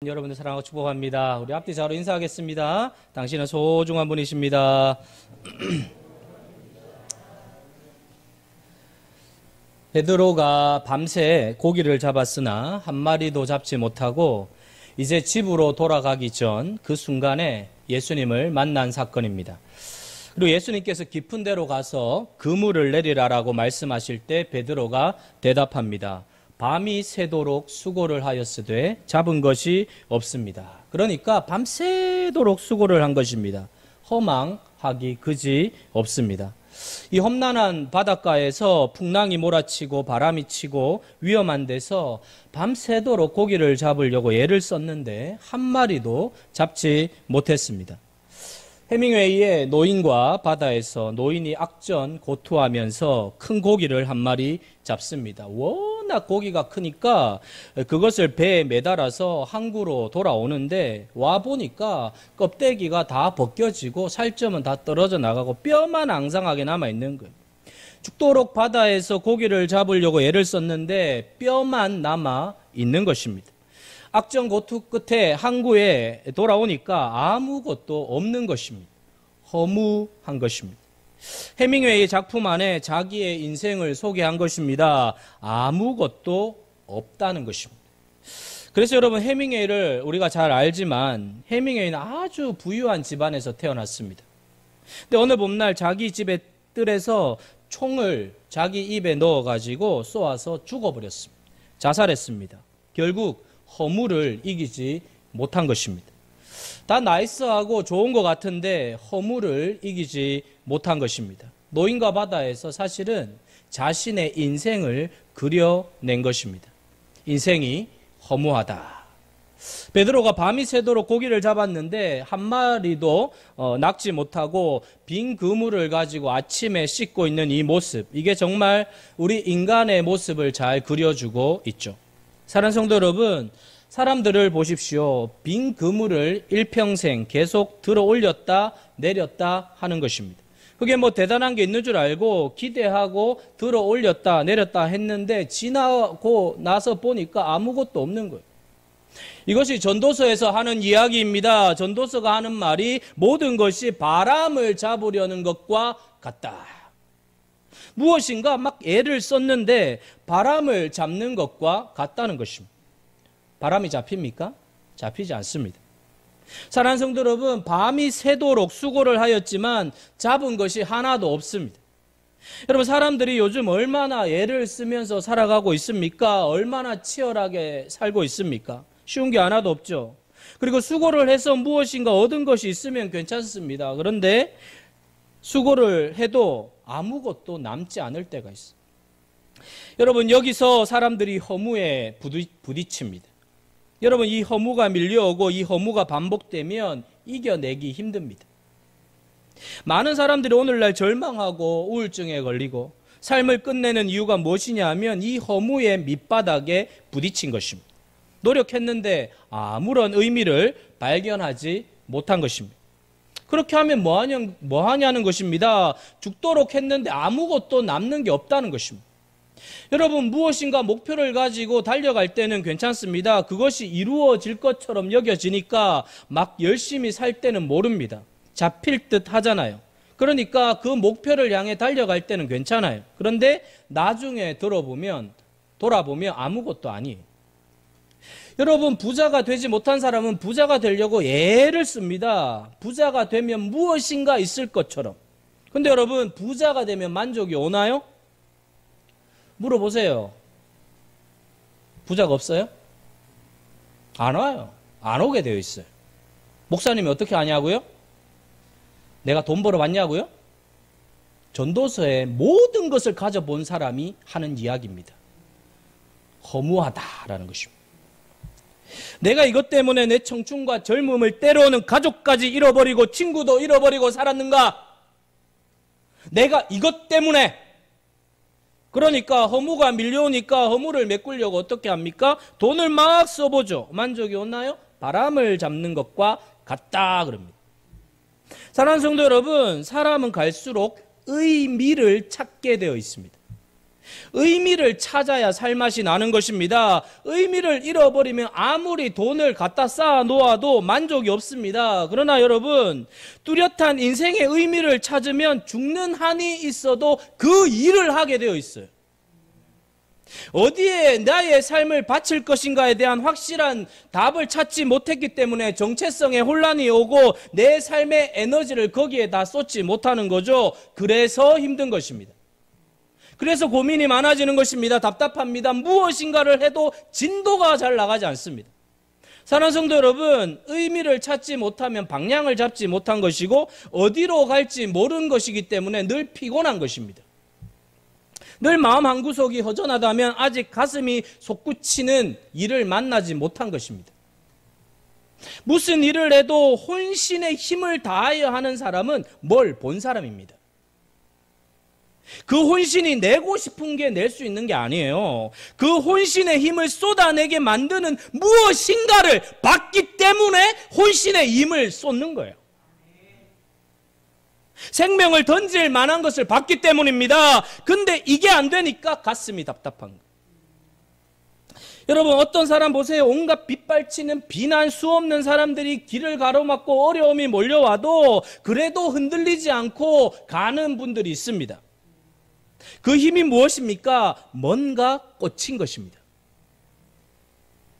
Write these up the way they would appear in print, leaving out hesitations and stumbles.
여러분들 사랑하고 축복합니다. 우리 앞뒤 좌우로 인사하겠습니다. 당신은 소중한 분이십니다. 베드로가 밤새 고기를 잡았으나 한 마리도 잡지 못하고 이제 집으로 돌아가기 전 그 순간에 예수님을 만난 사건입니다. 그리고 예수님께서 깊은 데로 가서 그물을 내리라라고 말씀하실 때 베드로가 대답합니다. 밤이 새도록 수고를 하였으되 잡은 것이 없습니다. 그러니까 밤새도록 수고를 한 것입니다. 허망하기 그지 없습니다. 이 험난한 바닷가에서 풍랑이 몰아치고 바람이 치고 위험한 데서 밤새도록 고기를 잡으려고 애를 썼는데 한 마리도 잡지 못했습니다. 해밍웨이의 노인과 바다에서 노인이 악전 고투하면서 큰 고기를 한 마리 잡습니다. 워낙 고기가 크니까 그것을 배에 매달아서 항구로 돌아오는데 와보니까 껍데기가 다 벗겨지고 살점은 다 떨어져 나가고 뼈만 앙상하게 남아있는 거예요. 죽도록 바다에서 고기를 잡으려고 애를 썼는데 뼈만 남아있는 것입니다. 악전 고투 끝에 항구에 돌아오니까 아무것도 없는 것입니다. 허무한 것입니다. 해밍웨이의 작품 안에 자기의 인생을 소개한 것입니다. 아무것도 없다는 것입니다. 그래서 여러분 해밍웨이를 우리가 잘 알지만 해밍웨이는 아주 부유한 집안에서 태어났습니다. 근데 어느 봄날 자기 집의 뜰에서 총을 자기 입에 넣어가지고 쏘아서 죽어버렸습니다. 자살했습니다. 결국 허무를 이기지 못한 것입니다. 다 나이스하고 좋은 것 같은데 허무를 이기지 못한 것입니다. 노인과 바다에서 사실은 자신의 인생을 그려낸 것입니다. 인생이 허무하다. 베드로가 밤이 새도록 고기를 잡았는데 한 마리도 낚지 못하고 빈 그물을 가지고 아침에 씻고 있는 이 모습, 이게 정말 우리 인간의 모습을 잘 그려주고 있죠. 사랑하는 성도 여러분, 사람들을 보십시오. 빈 그물을 일평생 계속 들어 올렸다 내렸다 하는 것입니다. 그게 뭐 대단한 게 있는 줄 알고 기대하고 들어 올렸다 내렸다 했는데 지나고 나서 보니까 아무것도 없는 거예요. 이것이 전도서에서 하는 이야기입니다. 전도서가 하는 말이 모든 것이 바람을 잡으려는 것과 같다. 무엇인가 막 애를 썼는데 바람을 잡는 것과 같다는 것입니다. 바람이 잡힙니까? 잡히지 않습니다. 사랑하는 성도 여러분, 밤이 새도록 수고를 하였지만 잡은 것이 하나도 없습니다. 여러분, 사람들이 요즘 얼마나 애를 쓰면서 살아가고 있습니까? 얼마나 치열하게 살고 있습니까? 쉬운 게 하나도 없죠. 그리고 수고를 해서 무엇인가 얻은 것이 있으면 괜찮습니다. 그런데 수고를 해도 아무것도 남지 않을 때가 있어요. 여러분, 여기서 사람들이 허무에 부딪힙니다. 여러분, 이 허무가 밀려오고 이 허무가 반복되면 이겨내기 힘듭니다. 많은 사람들이 오늘날 절망하고 우울증에 걸리고 삶을 끝내는 이유가 무엇이냐 하면 이 허무의 밑바닥에 부딪힌 것입니다. 노력했는데 아무런 의미를 발견하지 못한 것입니다. 그렇게 하면 뭐 하냐는 것입니다. 죽도록 했는데 아무것도 남는 게 없다는 것입니다. 여러분, 무엇인가 목표를 가지고 달려갈 때는 괜찮습니다. 그것이 이루어질 것처럼 여겨지니까 막 열심히 살 때는 모릅니다. 잡힐 듯 하잖아요. 그러니까 그 목표를 향해 달려갈 때는 괜찮아요. 그런데 나중에 돌아보면 아무것도 아니에요. 여러분, 부자가 되지 못한 사람은 부자가 되려고 애를 씁니다. 부자가 되면 무엇인가 있을 것처럼. 근데 여러분, 부자가 되면 만족이 오나요? 물어보세요. 부자가 없어요? 안 와요. 안 오게 되어 있어요. 목사님이 어떻게 하냐고요? 내가 돈 벌어 왔냐고요? 전도서에 모든 것을 가져본 사람이 하는 이야기입니다. 허무하다라는 것입니다. 내가 이것 때문에 내 청춘과 젊음을 때로는 가족까지 잃어버리고 친구도 잃어버리고 살았는가? 내가 이것 때문에. 그러니까 허무가 밀려오니까 허무를 메꾸려고 어떻게 합니까? 돈을 막 써보죠. 만족이 오나요? 바람을 잡는 것과 같다 그럽니다. 사랑하는 성도 여러분, 사람은 갈수록 의미를 찾게 되어 있습니다. 의미를 찾아야 살맛이 나는 것입니다. 의미를 잃어버리면 아무리 돈을 갖다 쌓아 놓아도 만족이 없습니다. 그러나 여러분, 뚜렷한 인생의 의미를 찾으면 죽는 한이 있어도 그 일을 하게 되어 있어요. 어디에 나의 삶을 바칠 것인가에 대한 확실한 답을 찾지 못했기 때문에 정체성에 혼란이 오고 내 삶의 에너지를 거기에 다 쏟지 못하는 거죠. 그래서 힘든 것입니다. 그래서 고민이 많아지는 것입니다. 답답합니다. 무엇인가를 해도 진도가 잘 나가지 않습니다. 사랑하는 성도 여러분, 의미를 찾지 못하면 방향을 잡지 못한 것이고 어디로 갈지 모르는 것이기 때문에 늘 피곤한 것입니다. 늘 마음 한구석이 허전하다면 아직 가슴이 솟구치는 일을 만나지 못한 것입니다. 무슨 일을 해도 혼신의 힘을 다하여 하는 사람은 뭘 본 사람입니다. 그 혼신이 내고 싶은 게 낼 수 있는 게 아니에요. 그 혼신의 힘을 쏟아내게 만드는 무엇인가를 봤기 때문에 혼신의 힘을 쏟는 거예요. 생명을 던질 만한 것을 봤기 때문입니다. 근데 이게 안 되니까 가슴이 답답한 거예요. 여러분, 어떤 사람 보세요. 온갖 빗발치는 비난 수없는 사람들이 길을 가로막고 어려움이 몰려와도 그래도 흔들리지 않고 가는 분들이 있습니다. 그 힘이 무엇입니까? 뭔가 꽂힌 것입니다.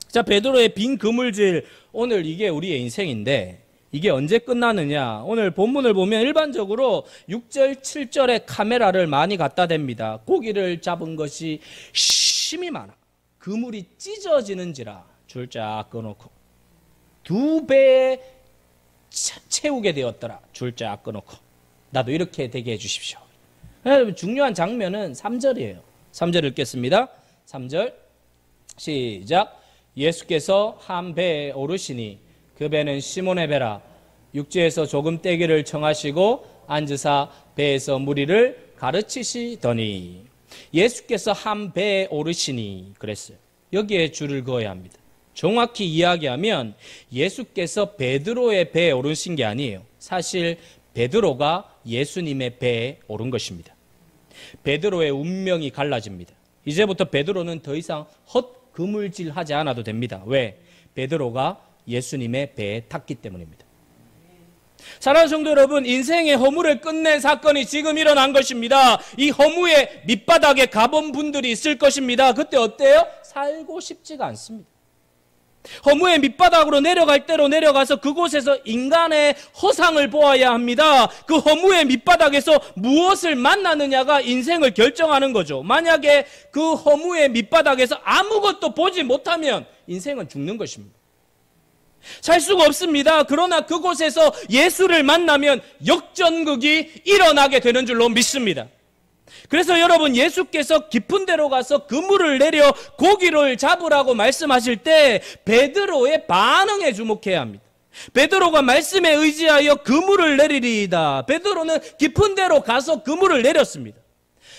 자, 베드로의 빈 그물질, 오늘 이게 우리의 인생인데 이게 언제 끝나느냐? 오늘 본문을 보면 일반적으로 6절, 7절에 카메라를 많이 갖다 댑니다. 고기를 잡은 것이 심이 많아. 그물이 찢어지는지라 줄 쫙 꺼놓고 2배 채우게 되었더라. 줄 쫙 꺼놓고 나도 이렇게 되게 해주십시오. 중요한 장면은 3절이에요. 3절 읽겠습니다. 3절 시작. 예수께서 한 배에 오르시니 그 배는 시몬의 배라. 육지에서 조금 떼기를 청하시고 앉으사 배에서 무리를 가르치시더니. 예수께서 한 배에 오르시니 그랬어요. 여기에 줄을 그어야 합니다. 정확히 이야기하면 예수께서 베드로의 배에 오르신 게 아니에요. 사실 베드로가 예수님의 배에 오른 것입니다. 베드로의 운명이 갈라집니다. 이제부터 베드로는 더 이상 헛그물질하지 않아도 됩니다. 왜? 베드로가 예수님의 배에 탔기 때문입니다. 사랑하는 성도 여러분, 인생의 허물을 끝낸 사건이 지금 일어난 것입니다. 이 허무의 밑바닥에 가본 분들이 있을 것입니다. 그때 어때요? 살고 싶지가 않습니다. 허무의 밑바닥으로 내려갈 대로 내려가서 그곳에서 인간의 허상을 보아야 합니다. 그 허무의 밑바닥에서 무엇을 만나느냐가 인생을 결정하는 거죠. 만약에 그 허무의 밑바닥에서 아무것도 보지 못하면 인생은 죽는 것입니다. 살 수가 없습니다. 그러나 그곳에서 예수를 만나면 역전극이 일어나게 되는 줄로 믿습니다. 그래서 여러분, 예수께서 깊은 데로 가서 그물을 내려 고기를 잡으라고 말씀하실 때 베드로의 반응에 주목해야 합니다. 베드로가 말씀에 의지하여 그물을 내리리이다. 베드로는 깊은 데로 가서 그물을 내렸습니다.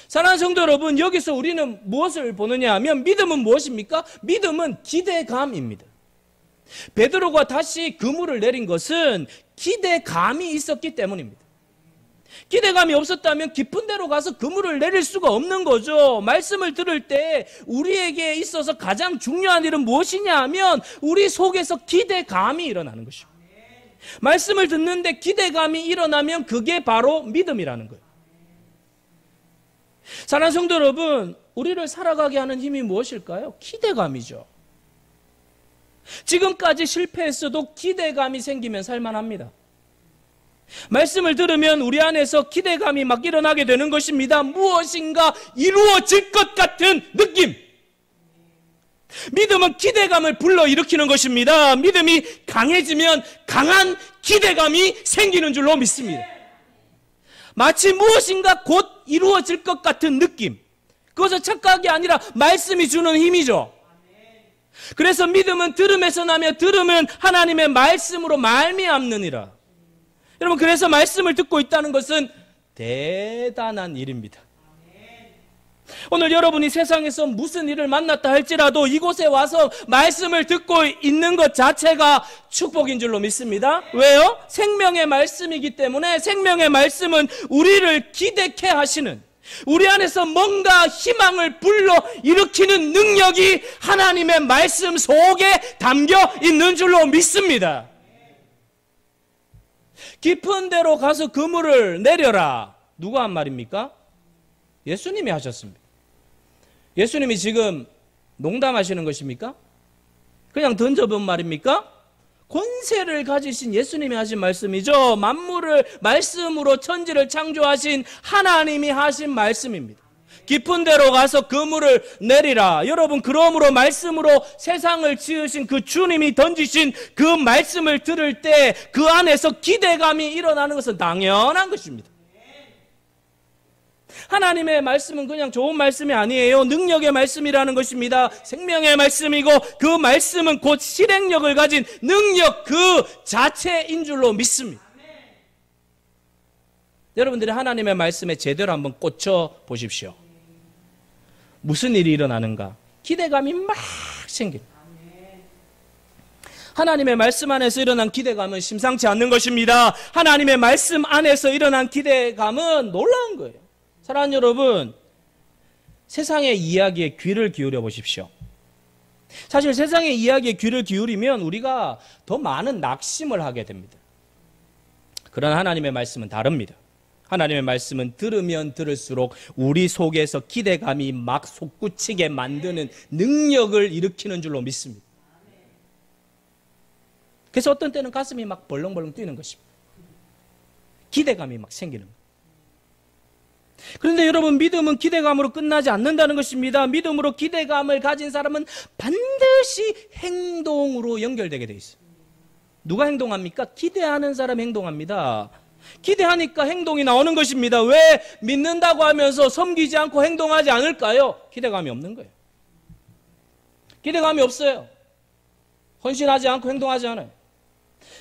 사랑하는 성도 여러분, 여기서 우리는 무엇을 보느냐 하면 믿음은 무엇입니까? 믿음은 기대감입니다. 베드로가 다시 그물을 내린 것은 기대감이 있었기 때문입니다. 기대감이 없었다면 깊은 데로 가서 그물을 내릴 수가 없는 거죠. 말씀을 들을 때 우리에게 있어서 가장 중요한 일은 무엇이냐 하면 우리 속에서 기대감이 일어나는 것입니다. 말씀을 듣는데 기대감이 일어나면 그게 바로 믿음이라는 거예요. 사랑하는 성도 여러분, 우리를 살아가게 하는 힘이 무엇일까요? 기대감이죠. 지금까지 실패했어도 기대감이 생기면 살만합니다. 말씀을 들으면 우리 안에서 기대감이 막 일어나게 되는 것입니다. 무엇인가 이루어질 것 같은 느낌. 믿음은 기대감을 불러일으키는 것입니다. 믿음이 강해지면 강한 기대감이 생기는 줄로 믿습니다. 마치 무엇인가 곧 이루어질 것 같은 느낌. 그것은 착각이 아니라 말씀이 주는 힘이죠. 그래서 믿음은 들음에서 나며 들음은 하나님의 말씀으로 말미암느니라. 여러분, 그래서 말씀을 듣고 있다는 것은 대단한 일입니다. 오늘 여러분이 세상에서 무슨 일을 만났다 할지라도 이곳에 와서 말씀을 듣고 있는 것 자체가 축복인 줄로 믿습니다. 왜요? 생명의 말씀이기 때문에 생명의 말씀은 우리를 기대케 하시는, 우리 안에서 뭔가 희망을 불러일으키는 능력이 하나님의 말씀 속에 담겨 있는 줄로 믿습니다. 깊은 데로 가서 그물을 내려라. 누가 한 말입니까? 예수님이 하셨습니다. 예수님이 지금 농담하시는 것입니까? 그냥 던져본 말입니까? 권세를 가지신 예수님이 하신 말씀이죠. 만물을 말씀으로 천지를 창조하신 하나님이 하신 말씀입니다. 깊은 데로 가서 그물을 내리라. 여러분, 그러므로 말씀으로 세상을 지으신 그 주님이 던지신 그 말씀을 들을 때 그 안에서 기대감이 일어나는 것은 당연한 것입니다. 하나님의 말씀은 그냥 좋은 말씀이 아니에요. 능력의 말씀이라는 것입니다. 생명의 말씀이고 그 말씀은 곧 실행력을 가진 능력 그 자체인 줄로 믿습니다. 여러분들이 하나님의 말씀에 제대로 한번 꽂혀 보십시오. 무슨 일이 일어나는가? 기대감이 막 생깁니다. 하나님의 말씀 안에서 일어난 기대감은 심상치 않는 것입니다. 하나님의 말씀 안에서 일어난 기대감은 놀라운 거예요. 사랑하는 여러분, 세상의 이야기에 귀를 기울여 보십시오. 사실 세상의 이야기에 귀를 기울이면 우리가 더 많은 낙심을 하게 됩니다. 그러나 하나님의 말씀은 다릅니다. 하나님의 말씀은 들으면 들을수록 우리 속에서 기대감이 막 솟구치게 만드는 능력을 일으키는 줄로 믿습니다. 그래서 어떤 때는 가슴이 막 벌렁벌렁 뛰는 것입니다. 기대감이 막 생기는 거예요. 그런데 여러분, 믿음은 기대감으로 끝나지 않는다는 것입니다. 믿음으로 기대감을 가진 사람은 반드시 행동으로 연결되게 돼 있어요. 누가 행동합니까? 기대하는 사람이 행동합니다. 기대하니까 행동이 나오는 것입니다. 왜 믿는다고 하면서 섬기지 않고 행동하지 않을까요? 기대감이 없는 거예요. 기대감이 없어요. 헌신하지 않고 행동하지 않아요.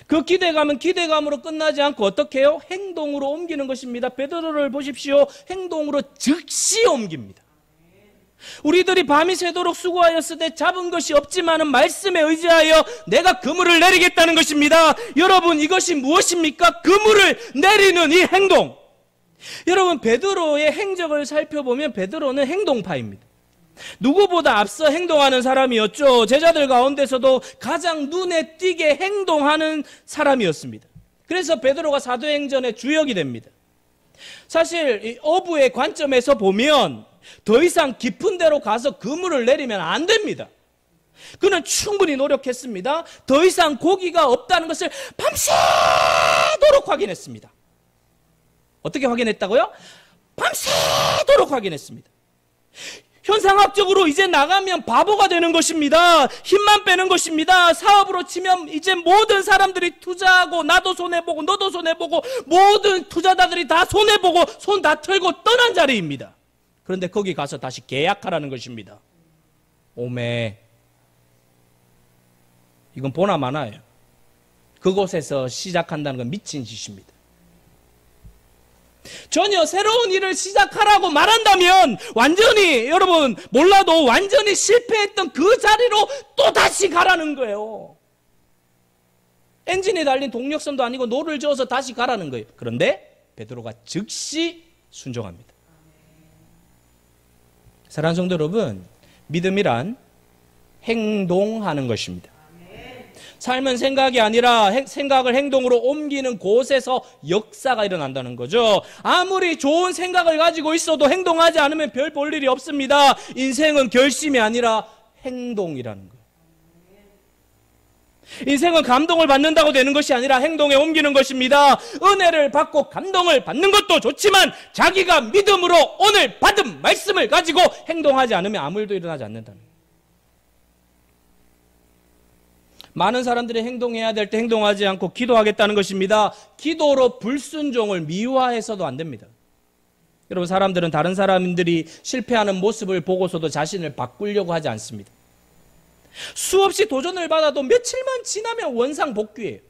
그 기대감은 기대감으로 끝나지 않고 어떻게 해요? 행동으로 옮기는 것입니다. 베드로를 보십시오. 행동으로 즉시 옮깁니다. 우리들이 밤이 새도록 수고하였을 때 잡은 것이 없지만은 말씀에 의지하여 내가 그물을 내리겠다는 것입니다. 여러분, 이것이 무엇입니까? 그물을 내리는 이 행동. 여러분, 베드로의 행적을 살펴보면 베드로는 행동파입니다. 누구보다 앞서 행동하는 사람이었죠. 제자들 가운데서도 가장 눈에 띄게 행동하는 사람이었습니다. 그래서 베드로가 사도행전의 주역이 됩니다. 사실 이 어부의 관점에서 보면 더 이상 깊은 데로 가서 그물을 내리면 안 됩니다. 그는 충분히 노력했습니다. 더 이상 고기가 없다는 것을 밤새도록 확인했습니다. 어떻게 확인했다고요? 밤새도록 확인했습니다. 현상학적으로 이제 나가면 바보가 되는 것입니다. 힘만 빼는 것입니다. 사업으로 치면 이제 모든 사람들이 투자하고 나도 손해보고 너도 손해보고 모든 투자자들이 다 손해보고 손 다 털고 떠난 자리입니다. 그런데 거기 가서 다시 계약하라는 것입니다. 오메, 이건 보나 마나예요. 그곳에서 시작한다는 건 미친 짓입니다. 전혀 새로운 일을 시작하라고 말한다면 완전히, 여러분 몰라도 완전히 실패했던 그 자리로 또 다시 가라는 거예요. 엔진이 달린 동력선도 아니고 노를 저어서 다시 가라는 거예요. 그런데 베드로가 즉시 순종합니다. 사랑하는 성도 여러분, 믿음이란 행동하는 것입니다. 삶은 생각이 아니라 생각을 행동으로 옮기는 곳에서 역사가 일어난다는 거죠. 아무리 좋은 생각을 가지고 있어도 행동하지 않으면 별 볼 일이 없습니다. 인생은 결심이 아니라 행동이라는 거예요. 인생은 감동을 받는다고 되는 것이 아니라 행동에 옮기는 것입니다. 은혜를 받고 감동을 받는 것도 좋지만 자기가 믿음으로 오늘 받은 말씀을 가지고 행동하지 않으면 아무 일도 일어나지 않는다는 거예요. 많은 사람들이 행동해야 될 때 행동하지 않고 기도하겠다는 것입니다. 기도로 불순종을 미화해서도 안 됩니다. 여러분, 사람들은 다른 사람들이 실패하는 모습을 보고서도 자신을 바꾸려고 하지 않습니다. 수없이 도전을 받아도 며칠만 지나면 원상복귀예요.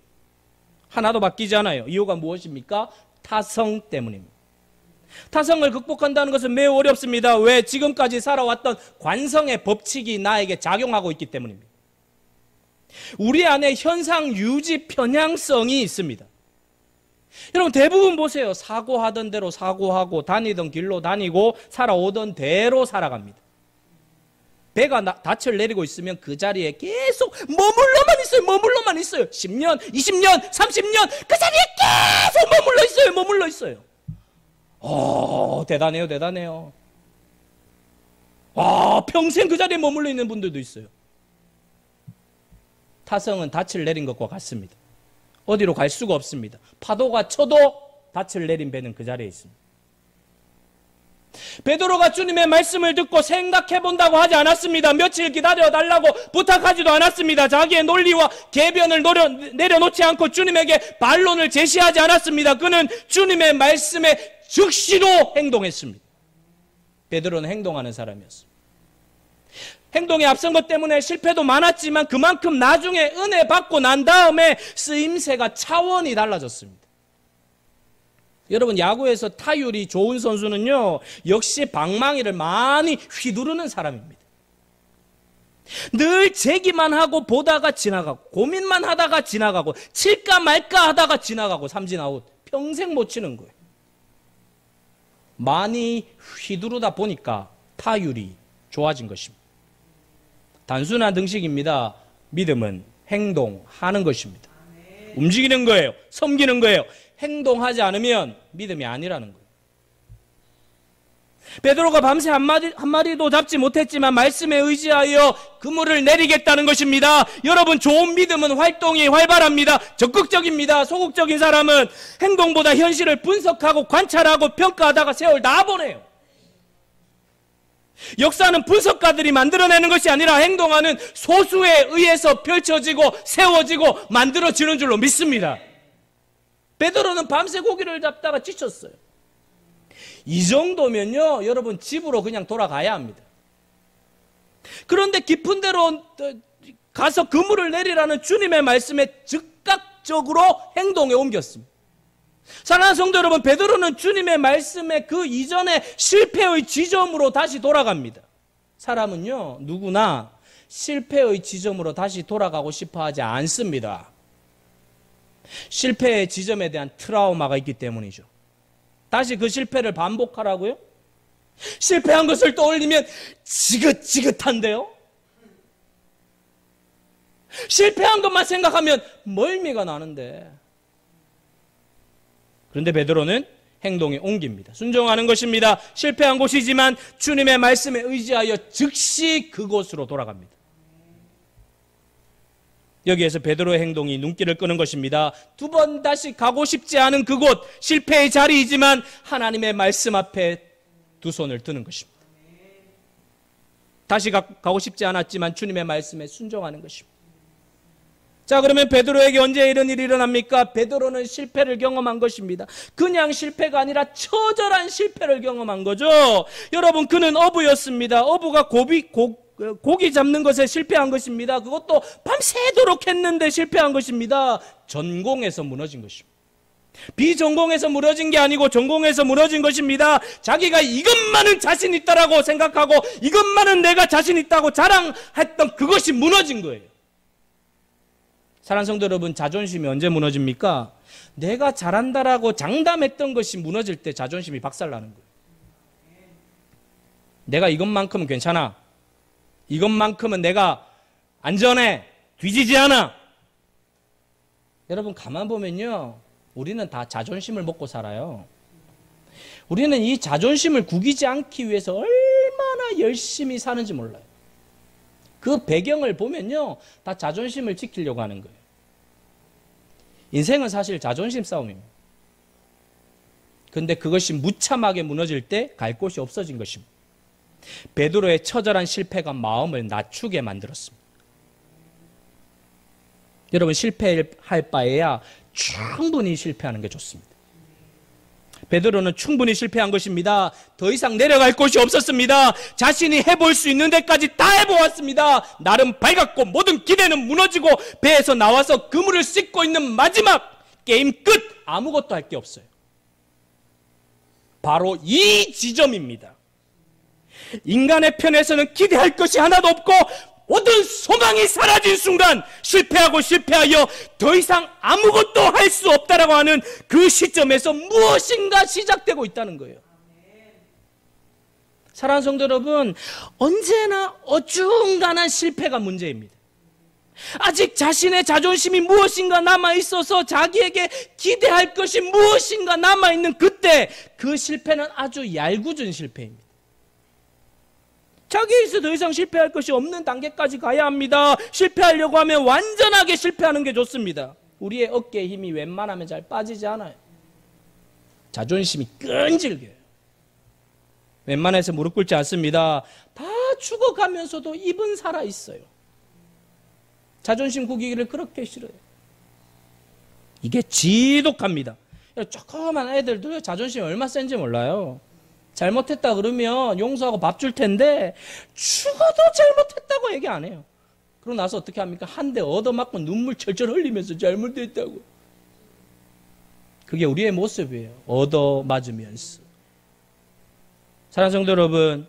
하나도 바뀌지 않아요. 이유가 무엇입니까? 타성 때문입니다. 타성을 극복한다는 것은 매우 어렵습니다. 왜? 지금까지 살아왔던 관성의 법칙이 나에게 작용하고 있기 때문입니다. 우리 안에 현상 유지 편향성이 있습니다. 여러분 대부분 보세요. 사고하던 대로 사고하고 다니던 길로 다니고 살아오던 대로 살아갑니다. 배가 닻을 내리고 있으면 그 자리에 계속 머물러만 있어요. 10년, 20년, 30년 그 자리에 계속 머물러 있어요. 대단해요. 평생 그 자리에 머물러 있는 분들도 있어요. 타성은 닻을 내린 것과 같습니다. 어디로 갈 수가 없습니다. 파도가 쳐도 닻을 내린 배는 그 자리에 있습니다. 베드로가 주님의 말씀을 듣고 생각해 본다고 하지 않았습니다. 며칠 기다려달라고 부탁하지도 않았습니다. 자기의 논리와 계변을 내려놓지 않고 주님에게 반론을 제시하지 않았습니다. 그는 주님의 말씀에 즉시로 행동했습니다. 베드로는 행동하는 사람이었습니다. 행동에 앞선 것 때문에 실패도 많았지만 그만큼 나중에 은혜 받고 난 다음에 쓰임새가 차원이 달라졌습니다. 여러분 야구에서 타율이 좋은 선수는요 역시 방망이를 많이 휘두르는 사람입니다. 늘 제기만 하고 보다가 지나가고 고민만 하다가 지나가고 칠까 말까 하다가 지나가고 삼진 아웃 평생 못 치는 거예요. 많이 휘두르다 보니까 타율이 좋아진 것입니다. 단순한 등식입니다. 믿음은 행동하는 것입니다. 움직이는 거예요. 섬기는 거예요. 행동하지 않으면 믿음이 아니라는 거예요. 베드로가 밤새 한 마리도 잡지 못했지만 말씀에 의지하여 그물을 내리겠다는 것입니다. 여러분 좋은 믿음은 활동이 활발합니다. 적극적입니다. 소극적인 사람은 행동보다 현실을 분석하고 관찰하고 평가하다가 세월 다 보내요. 역사는 분석가들이 만들어내는 것이 아니라 행동하는 소수에 의해서 펼쳐지고 세워지고 만들어지는 줄로 믿습니다. 베드로는 밤새 고기를 잡다가 지쳤어요. 이 정도면요 여러분 집으로 그냥 돌아가야 합니다. 그런데 깊은 데로 가서 그물을 내리라는 주님의 말씀에 즉각적으로 행동에 옮겼습니다. 사랑하는 성도 여러분, 베드로는 주님의 말씀에 그 이전의 실패의 지점으로 다시 돌아갑니다. 사람은요 누구나 실패의 지점으로 다시 돌아가고 싶어 하지 않습니다. 실패의 지점에 대한 트라우마가 있기 때문이죠. 다시 그 실패를 반복하라고요? 실패한 것을 떠올리면 지긋지긋한데요? 실패한 것만 생각하면 멀미가 나는데. 그런데 베드로는 행동에 옮깁니다. 순종하는 것입니다. 실패한 곳이지만 주님의 말씀에 의지하여 즉시 그곳으로 돌아갑니다. 여기에서 베드로의 행동이 눈길을 끄는 것입니다. 두 번 다시 가고 싶지 않은 그곳, 실패의 자리이지만 하나님의 말씀 앞에 두 손을 드는 것입니다. 다시 가고 싶지 않았지만 주님의 말씀에 순종하는 것입니다. 자, 그러면 베드로에게 언제 이런 일이 일어납니까? 베드로는 실패를 경험한 것입니다. 그냥 실패가 아니라 처절한 실패를 경험한 거죠. 여러분, 그는 어부였습니다. 어부가 고기 잡는 것에 실패한 것입니다. 그것도 밤새도록 했는데 실패한 것입니다. 전공에서 무너진 것입니다. 비전공에서 무너진 게 아니고 전공에서 무너진 것입니다. 자기가 이것만은 자신 있다라고 생각하고 이것만은 내가 자신 있다고 자랑했던 그것이 무너진 거예요. 사랑하는 성도 여러분, 자존심이 언제 무너집니까? 내가 잘한다라고 장담했던 것이 무너질 때 자존심이 박살나는 거예요. 내가 이것만큼은 괜찮아. 이것만큼은 내가 안전해. 뒤지지 않아. 여러분 가만 보면요, 우리는 다 자존심을 먹고 살아요. 우리는 이 자존심을 구기지 않기 위해서 얼마나 열심히 사는지 몰라요. 그 배경을 보면요, 다 자존심을 지키려고 하는 거예요. 인생은 사실 자존심 싸움입니다. 그런데 그것이 무참하게 무너질 때 갈 곳이 없어진 것입니다. 베드로의 처절한 실패가 마음을 낮추게 만들었습니다. 여러분, 실패할 바에야 충분히 실패하는 게 좋습니다. 베드로는 충분히 실패한 것입니다. 더 이상 내려갈 곳이 없었습니다. 자신이 해볼 수 있는 데까지 다 해보았습니다. 나름 밝았고 모든 기대는 무너지고 배에서 나와서 그물을 씻고 있는 마지막 게임 끝! 아무것도 할 게 없어요. 바로 이 지점입니다. 인간의 편에서는 기대할 것이 하나도 없고 모든 소망이 사라진 순간 실패하여 더 이상 아무것도 할 수 없다라고 하는 그 시점에서 무엇인가 시작되고 있다는 거예요. 사랑하는 성도 여러분, 언제나 어중간한 실패가 문제입니다. 아직 자신의 자존심이 무엇인가 남아있어서 자기에게 기대할 것이 무엇인가 남아있는 그때 그 실패는 아주 얄궂은 실패입니다. 자기에서 더 이상 실패할 것이 없는 단계까지 가야 합니다. 실패하려고 하면 완전하게 실패하는 게 좋습니다. 우리의 어깨에 힘이 웬만하면 잘 빠지지 않아요. 자존심이 끈질겨요. 웬만해서 무릎 꿇지 않습니다. 다 죽어가면서도 입은 살아있어요. 자존심 구기기를 그렇게 싫어요. 이게 지독합니다. 조그만 애들도 자존심이 얼마나 센지 몰라요. 잘못했다 그러면 용서하고 밥 줄 텐데 죽어도 잘못했다고 얘기 안 해요. 그러고 나서 어떻게 합니까? 한 대 얻어맞고 눈물 철철 흘리면서 잘못했다고. 그게 우리의 모습이에요. 얻어맞으면서. 사랑하는 성도 여러분,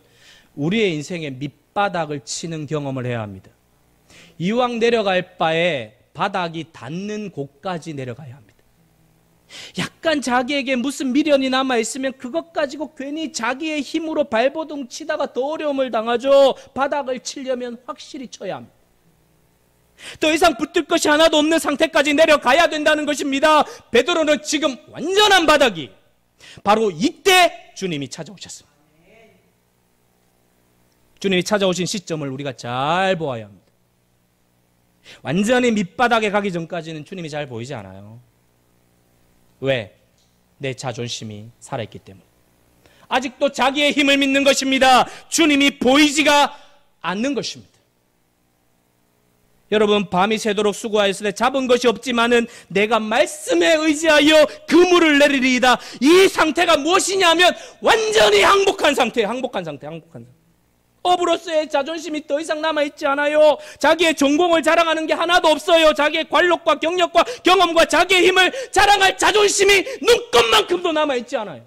우리의 인생의 밑바닥을 치는 경험을 해야 합니다. 이왕 내려갈 바에 바닥이 닿는 곳까지 내려가야 합니다. 약간 자기에게 무슨 미련이 남아있으면 그것 가지고 괜히 자기의 힘으로 발버둥 치다가 더 어려움을 당하죠. 바닥을 치려면 확실히 쳐야 합니다. 더 이상 붙들 것이 하나도 없는 상태까지 내려가야 된다는 것입니다. 베드로는 지금 완전한 바닥이 바로 이때 주님이 찾아오셨습니다. 주님이 찾아오신 시점을 우리가 잘 보아야 합니다. 완전히 밑바닥에 가기 전까지는 주님이 잘 보이지 않아요. 왜? 내 자존심이 살아있기 때문에. 아직도 자기의 힘을 믿는 것입니다. 주님이 보이지가 않는 것입니다. 여러분, 밤이 새도록 수고하였을 때 잡은 것이 없지만은 내가 말씀에 의지하여 그물을 내리리이다. 이 상태가 무엇이냐 하면 완전히 항복한 상태예요. 항복한 상태. 업으로서의 자존심이 더 이상 남아있지 않아요. 자기의 전공을 자랑하는 게 하나도 없어요. 자기의 관록과 경력과 경험과 자기의 힘을 자랑할 자존심이 눈꼽만큼도 남아있지 않아요.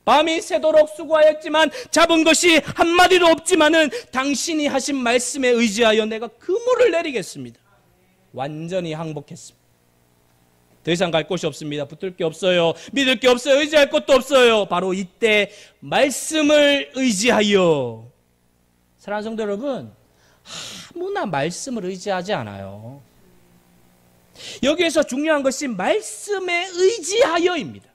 밤이 새도록 수고하였지만 잡은 것이 한마디도 없지만은 당신이 하신 말씀에 의지하여 내가 그물을 내리겠습니다. 완전히 항복했습니다. 더 이상 갈 곳이 없습니다. 붙을 게 없어요. 믿을 게 없어요. 의지할 것도 없어요. 바로 이때 말씀을 의지하여. 사랑하는 성도 여러분, 아무나 말씀을 의지하지 않아요. 여기에서 중요한 것이 말씀에 의지하여입니다.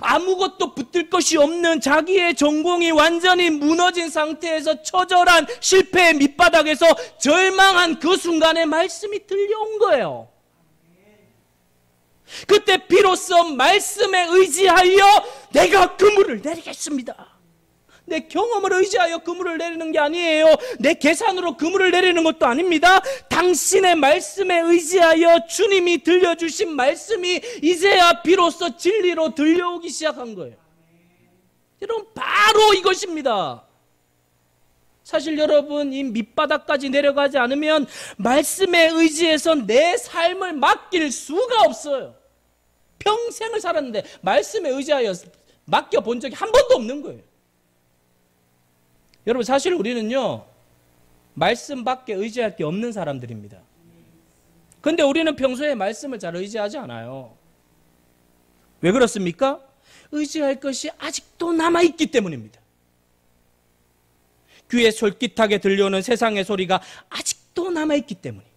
아무것도 붙들 것이 없는 자기의 전공이 완전히 무너진 상태에서 처절한 실패의 밑바닥에서 절망한 그 순간에 말씀이 들려온 거예요. 그때 비로소 말씀에 의지하여 내가 그물을 내리겠습니다. 내 경험을 의지하여 그물을 내리는 게 아니에요. 내 계산으로 그물을 내리는 것도 아닙니다. 당신의 말씀에 의지하여 주님이 들려주신 말씀이 이제야 비로소 진리로 들려오기 시작한 거예요. 여러분, 바로 이것입니다. 사실 여러분, 이 밑바닥까지 내려가지 않으면 말씀에 의지해서 내 삶을 맡길 수가 없어요. 평생을 살았는데 말씀에 의지하여 맡겨본 적이 한 번도 없는 거예요. 여러분, 사실 우리는요, 말씀밖에 의지할 게 없는 사람들입니다. 근데 우리는 평소에 말씀을 잘 의지하지 않아요. 왜 그렇습니까? 의지할 것이 아직도 남아있기 때문입니다. 귀에 솔깃하게 들려오는 세상의 소리가 아직도 남아있기 때문이에요.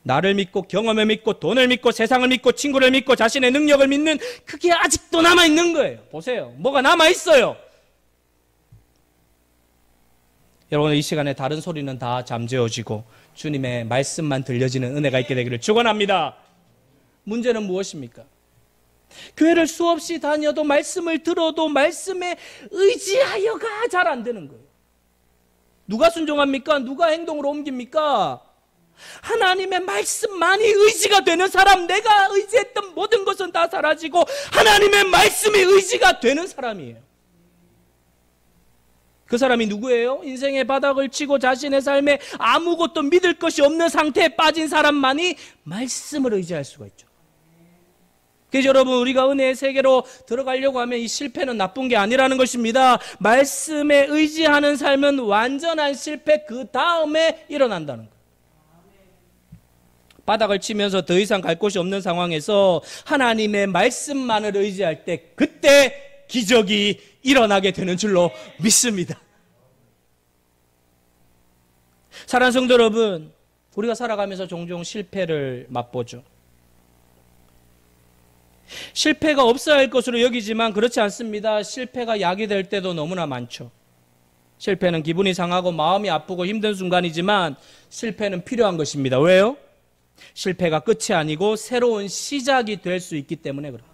나를 믿고 경험을 믿고 돈을 믿고 세상을 믿고 친구를 믿고 자신의 능력을 믿는 그게 아직도 남아있는 거예요. 보세요. 뭐가 남아있어요. 여러분, 이 시간에 다른 소리는 다 잠재워지고 주님의 말씀만 들려지는 은혜가 있게 되기를 축원합니다. 문제는 무엇입니까? 교회를 수없이 다녀도 말씀을 들어도 말씀에 의지하여가 잘 안 되는 거예요. 누가 순종합니까? 누가 행동으로 옮깁니까? 하나님의 말씀만이 의지가 되는 사람, 내가 의지했던 모든 것은 다 사라지고 하나님의 말씀이 의지가 되는 사람이에요. 그 사람이 누구예요? 인생의 바닥을 치고 자신의 삶에 아무것도 믿을 것이 없는 상태에 빠진 사람만이 말씀을 의지할 수가 있죠. 그래서 여러분, 우리가 은혜의 세계로 들어가려고 하면 이 실패는 나쁜 게 아니라는 것입니다. 말씀에 의지하는 삶은 완전한 실패 그 다음에 일어난다는 거예요. 바닥을 치면서 더 이상 갈 곳이 없는 상황에서 하나님의 말씀만을 의지할 때 그때 기적이 일어나게 되는 줄로 믿습니다. 사랑하는 성도 여러분, 우리가 살아가면서 종종 실패를 맛보죠. 실패가 없어야 할 것으로 여기지만 그렇지 않습니다. 실패가 약이 될 때도 너무나 많죠. 실패는 기분이 상하고 마음이 아프고 힘든 순간이지만 실패는 필요한 것입니다. 왜요? 실패가 끝이 아니고 새로운 시작이 될 수 있기 때문에 그래요.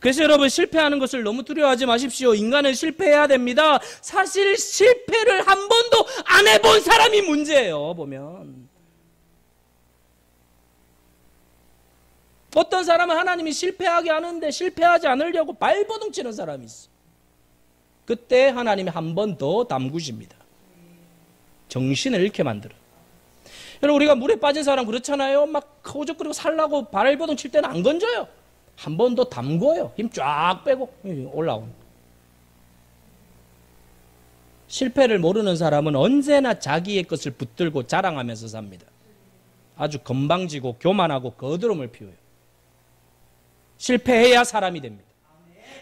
그래서 여러분, 실패하는 것을 너무 두려워하지 마십시오. 인간은 실패해야 됩니다. 사실 실패를 한 번도 안 해본 사람이 문제예요. 보면 어떤 사람은 하나님이 실패하게 하는데 실패하지 않으려고 발버둥 치는 사람이 있어. 그때 하나님이 한 번 더 담그십니다. 정신을 잃게 만들어. 여러분, 우리가 물에 빠진 사람 그렇잖아요. 막 허우적거리고 살라고 발버둥 칠 때는 안 건져요. 한 번 더 담궈요. 힘 쫙 빼고 올라오는. 실패를 모르는 사람은 언제나 자기의 것을 붙들고 자랑하면서 삽니다. 아주 건방지고 교만하고 거드름을 피워요. 실패해야 사람이 됩니다.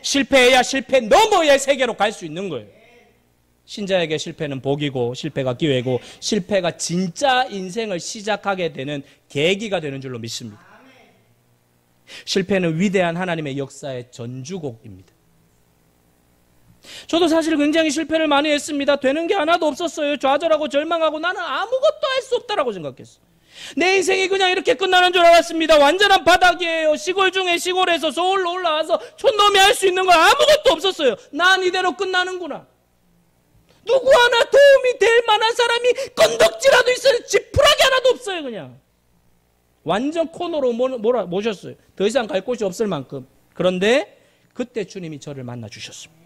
실패해야 실패 너머의 세계로 갈 수 있는 거예요. 신자에게 실패는 복이고 실패가 기회고 실패가 진짜 인생을 시작하게 되는 계기가 되는 줄로 믿습니다. 실패는 위대한 하나님의 역사의 전주곡입니다. 저도 사실 굉장히 실패를 많이 했습니다. 되는 게 하나도 없었어요. 좌절하고 절망하고 나는 아무것도 할 수 없다라고 생각했어요. 내 인생이 그냥 이렇게 끝나는 줄 알았습니다. 완전한 바닥이에요. 시골 중에 시골에서 서울로 올라와서 촌놈이 할 수 있는 거 아무것도 없었어요. 난 이대로 끝나는구나. 누구 하나 도움이 될 만한 사람이 건덕지라도 있어요. 지푸라기 하나도 없어요. 그냥 완전 코너로 모셨어요. 더 이상 갈 곳이 없을 만큼. 그런데 그때 주님이 저를 만나 주셨습니다.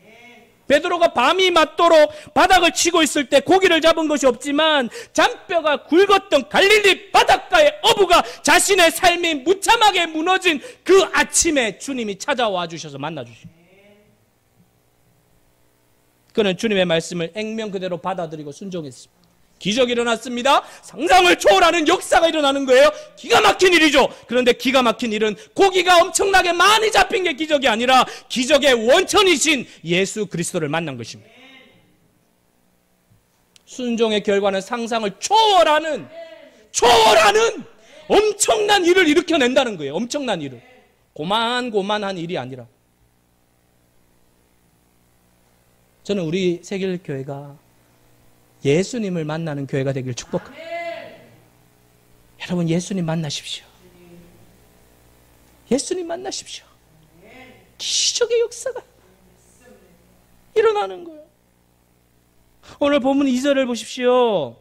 베드로가 밤이 맞도록 바닥을 치고 있을 때 고기를 잡은 것이 없지만 잔뼈가 굵었던 갈릴리 바닷가의 어부가 자신의 삶이 무참하게 무너진 그 아침에 주님이 찾아와 주셔서 만나 주십니다. 그는 주님의 말씀을 액면 그대로 받아들이고 순종했습니다. 기적이 일어났습니다. 상상을 초월하는 역사가 일어나는 거예요. 기가 막힌 일이죠. 그런데 기가 막힌 일은 고기가 엄청나게 많이 잡힌 게 기적이 아니라 기적의 원천이신 예수 그리스도를 만난 것입니다. 순종의 결과는 상상을 초월하는 엄청난 일을 일으켜낸다는 거예요. 엄청난 일을. 고만고만한 일이 아니라. 저는 우리 세길교회가 예수님을 만나는 교회가 되길 축복합니다. 여러분, 예수님 만나십시오. 예수님 만나십시오. 기적의 역사가 일어나는 거예요. 오늘 본문 2절을 보십시오.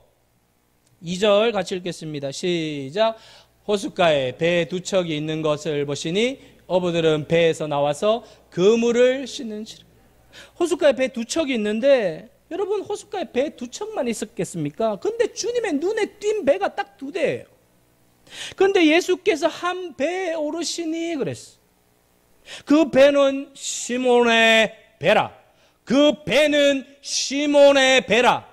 2절 같이 읽겠습니다. 시작. 호숫가에 배 두 척이 있는 것을 보시니 어부들은 배에서 나와서 그물을 씻는지라. 호숫가에 배 두 척이 있는데 여러분, 호숫가에 배 두 척만 있었겠습니까? 근데 주님의 눈에 띈 배가 딱 두 대예요. 그런데 예수께서 한 배에 오르시니 그랬어. 그 배는 시몬의 배라. 그 배는 시몬의 배라.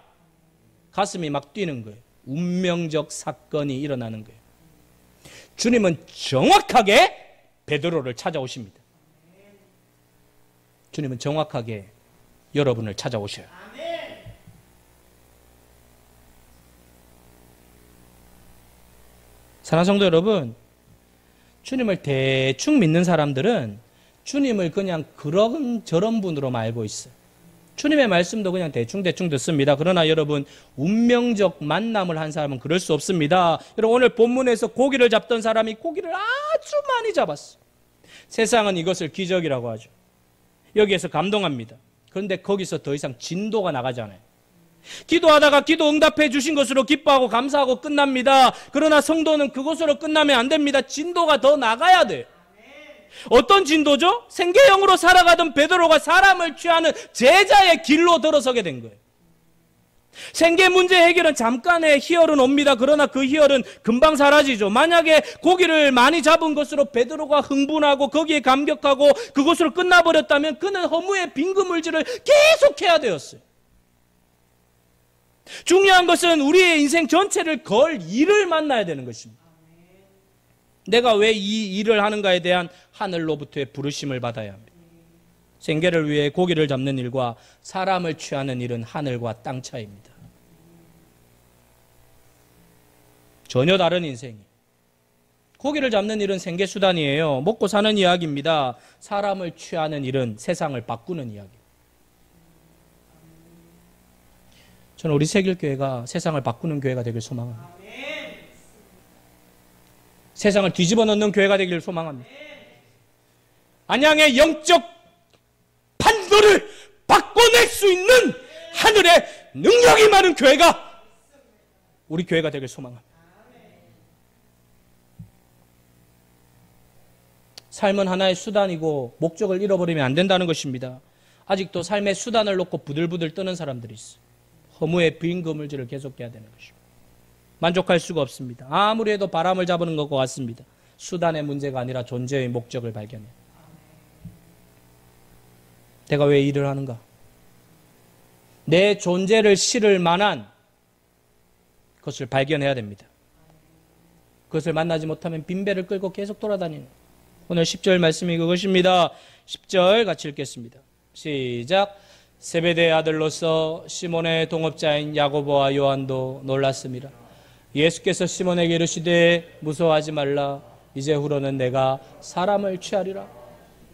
가슴이 막 뛰는 거예요. 운명적 사건이 일어나는 거예요. 주님은 정확하게 베드로를 찾아오십니다. 주님은 정확하게 여러분을 찾아오셔요. 사랑하는 성도 여러분, 주님을 대충 믿는 사람들은 주님을 그냥 그런저런 분으로만 알고 있어요. 주님의 말씀도 그냥 대충 듣습니다. 그러나 여러분, 운명적 만남을 한 사람은 그럴 수 없습니다. 여러분, 오늘 본문에서 고기를 잡던 사람이 고기를 아주 많이 잡았어요. 세상은 이것을 기적이라고 하죠. 여기에서 감동합니다. 그런데 거기서 더 이상 진도가 나가잖아요. 기도하다가 기도 응답해 주신 것으로 기뻐하고 감사하고 끝납니다. 그러나 성도는 그것으로 끝나면 안 됩니다. 진도가 더 나가야 돼요. 어떤 진도죠? 생계형으로 살아가던 베드로가 사람을 취하는 제자의 길로 들어서게 된 거예요. 생계 문제 해결은 잠깐의 희열은 옵니다. 그러나 그 희열은 금방 사라지죠. 만약에 고기를 많이 잡은 것으로 베드로가 흥분하고 거기에 감격하고 그것으로 끝나버렸다면 그는 허무의 빈 그물질을 계속해야 되었어요. 중요한 것은 우리의 인생 전체를 걸 일을 만나야 되는 것입니다. 내가 왜 이 일을 하는가에 대한 하늘로부터의 부르심을 받아야 합니다. 생계를 위해 고기를 잡는 일과 사람을 취하는 일은 하늘과 땅 차이입니다. 전혀 다른 인생이에요. 고기를 잡는 일은 생계수단이에요. 먹고 사는 이야기입니다. 사람을 취하는 일은 세상을 바꾸는 이야기입니다. 저는 우리 새길교회가 세상을 바꾸는 교회가 되길 소망합니다. 세상을 뒤집어 놓는 교회가 되기를 소망합니다. 안양의 영적 판도를 바꿔낼 수 있는 하늘의 능력이 많은 교회가 우리 교회가 되길 소망합니다. 삶은 하나의 수단이고 목적을 잃어버리면 안 된다는 것입니다. 아직도 삶의 수단을 놓고 부들부들 떠는 사람들이 있어요. 허무의 빈 그물질을 계속해야 되는 것입니다. 만족할 수가 없습니다. 아무리 해도 바람을 잡는 것과 같습니다. 수단의 문제가 아니라 존재의 목적을 발견해요. 내가 왜 일을 하는가? 내 존재를 실을 만한 것을 발견해야 됩니다. 그것을 만나지 못하면 빈배를 끌고 계속 돌아다니는 오늘 10절 말씀이 그것입니다. 10절 같이 읽겠습니다. 시작. 세베대의 아들로서 시몬의 동업자인 야고보와 요한도 놀랐습니다. 예수께서 시몬에게 이르시되 무서워하지 말라. 이제후로는 내가 사람을 취하리라.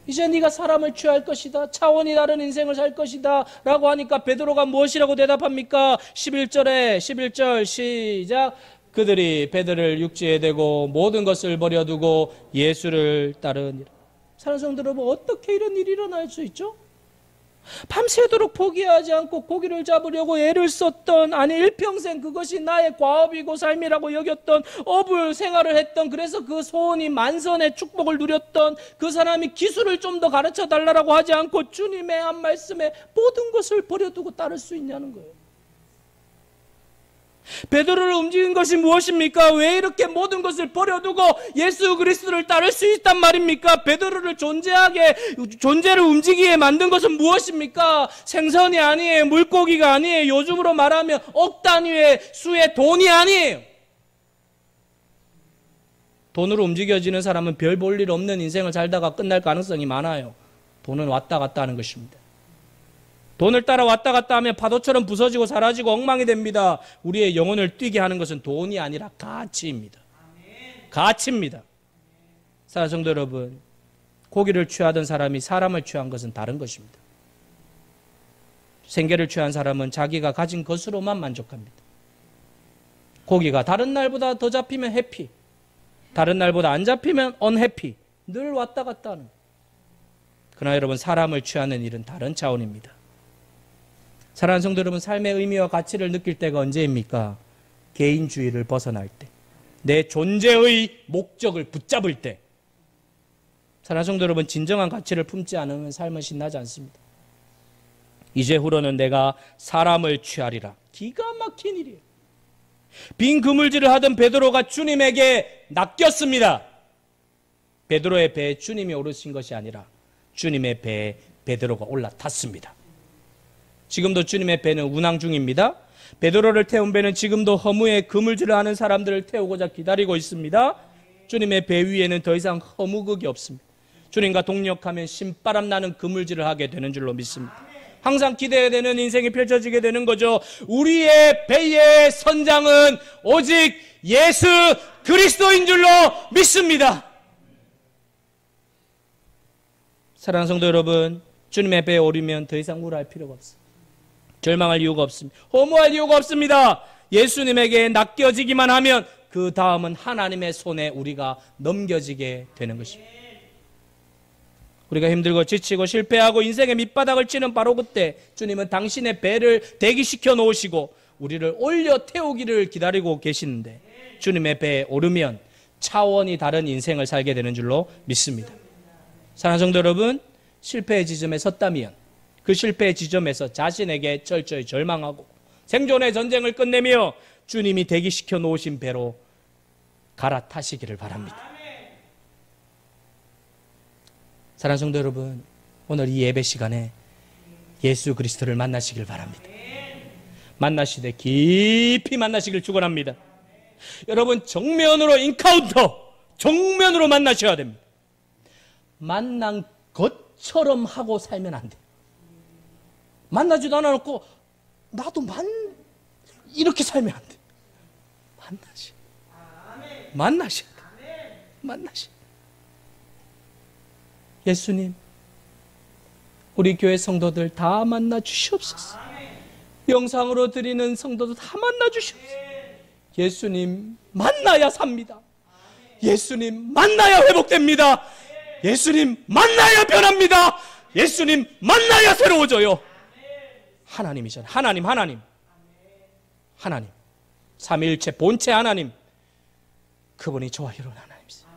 이제 네가 사람을 취할 것이다. 차원이 다른 인생을 살 것이다. 라고 하니까 베드로가 무엇이라고 대답합니까? 11절 시작. 그들이 베드로를 육지에 대고 모든 것을 버려두고 예수를 따르니라. 사랑하는 성도 여러분, 어떻게 이런 일이 일어날 수 있죠? 밤새도록 포기하지 않고 고기를 잡으려고 애를 썼던, 아니 일평생 그것이 나의 과업이고 삶이라고 여겼던, 어불 생활을 했던, 그래서 그 소원이 만선의 축복을 누렸던 그 사람이 기술을 좀 더 가르쳐 달라고 하지 않고 주님의 한 말씀에 모든 것을 버려두고 따를 수 있냐는 거예요. 베드로를 움직인 것이 무엇입니까? 왜 이렇게 모든 것을 버려두고 예수 그리스도를 따를 수 있단 말입니까? 베드로를 존재를 움직이게 만든 것은 무엇입니까? 생선이 아니에요. 물고기가 아니에요. 요즘으로 말하면 억 단위의 수의 돈이 아니에요. 돈으로 움직여지는 사람은 별 볼 일 없는 인생을 살다가 끝날 가능성이 많아요. 돈은 왔다 갔다 하는 것입니다. 돈을 따라 왔다 갔다 하면 파도처럼 부서지고 사라지고 엉망이 됩니다. 우리의 영혼을 뛰게 하는 것은 돈이 아니라 가치입니다. 가치입니다. 사랑하는 성도 여러분, 고기를 취하던 사람이 사람을 취한 것은 다른 것입니다. 생계를 취한 사람은 자기가 가진 것으로만 만족합니다. 고기가 다른 날보다 더 잡히면 해피, 다른 날보다 안 잡히면 언해피, 늘 왔다 갔다 하는. 그러나 여러분, 사람을 취하는 일은 다른 차원입니다. 사랑하는 성도 여러분, 삶의 의미와 가치를 느낄 때가 언제입니까? 개인주의를 벗어날 때, 내 존재의 목적을 붙잡을 때. 사랑하는 성도 여러분, 진정한 가치를 품지 않으면 삶은 신나지 않습니다. 이제후로는 내가 사람을 취하리라. 기가 막힌 일이에요. 빈 그물질을 하던 베드로가 주님에게 낚였습니다. 베드로의 배에 주님이 오르신 것이 아니라 주님의 배에 베드로가 올라탔습니다. 지금도 주님의 배는 운항 중입니다. 베드로를 태운 배는 지금도 허무의 그물질을 하는 사람들을 태우고자 기다리고 있습니다. 주님의 배 위에는 더 이상 허무극이 없습니다. 주님과 동력하면 신바람 나는 그물질을 하게 되는 줄로 믿습니다. 항상 기대해야 되는 인생이 펼쳐지게 되는 거죠. 우리의 배의 선장은 오직 예수 그리스도인 줄로 믿습니다. 사랑하는 성도 여러분, 주님의 배에 오르면 더 이상 우울할 필요가 없습니다. 절망할 이유가 없습니다. 허무할 이유가 없습니다. 예수님에게 낚여지기만 하면 그 다음은 하나님의 손에 우리가 넘겨지게 되는 것입니다. 우리가 힘들고 지치고 실패하고 인생의 밑바닥을 치는 바로 그때 주님은 당신의 배를 대기시켜 놓으시고 우리를 올려 태우기를 기다리고 계시는데, 주님의 배에 오르면 차원이 다른 인생을 살게 되는 줄로 믿습니다. 사랑하는 성도 여러분, 실패의 지점에 섰다면 그 실패의 지점에서 자신에게 철저히 절망하고 생존의 전쟁을 끝내며 주님이 대기시켜 놓으신 배로 갈아타시기를 바랍니다. 사랑하는 성도 여러분, 오늘 이 예배 시간에 예수 그리스도를 만나시길 바랍니다. 만나시되 깊이 만나시길 축원합니다. 여러분, 정면으로 인카운터, 정면으로 만나셔야 됩니다. 만난 것처럼 하고 살면 안 돼요. 만나지도 않아놓고 나도 이렇게 살면 안 돼요. 만나셔야 돼요. 만나셔야 돼요. 예수님, 우리 교회 성도들 다 만나 주시옵소서. 영상으로 드리는 성도들 다 만나 주시옵소서. 예수님 만나야 삽니다. 예수님 만나야 회복됩니다. 예수님 만나야 변합니다. 예수님 만나야 새로워져요. 하나님이잖아요. 하나님. 삼위일체 본체 하나님. 그분이 좋아요로운 하나님이세요.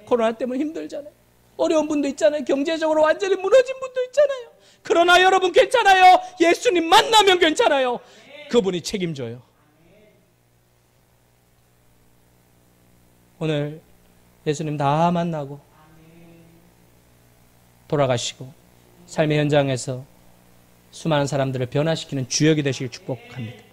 코로나 때문에 힘들잖아요. 어려운 분도 있잖아요. 경제적으로 완전히 무너진 분도 있잖아요. 그러나 여러분 괜찮아요. 예수님 만나면 괜찮아요. 그분이 책임져요. 오늘 예수님 다 만나고 돌아가시고 삶의 현장에서 수많은 사람들을 변화시키는 주역이 되시길 축복합니다.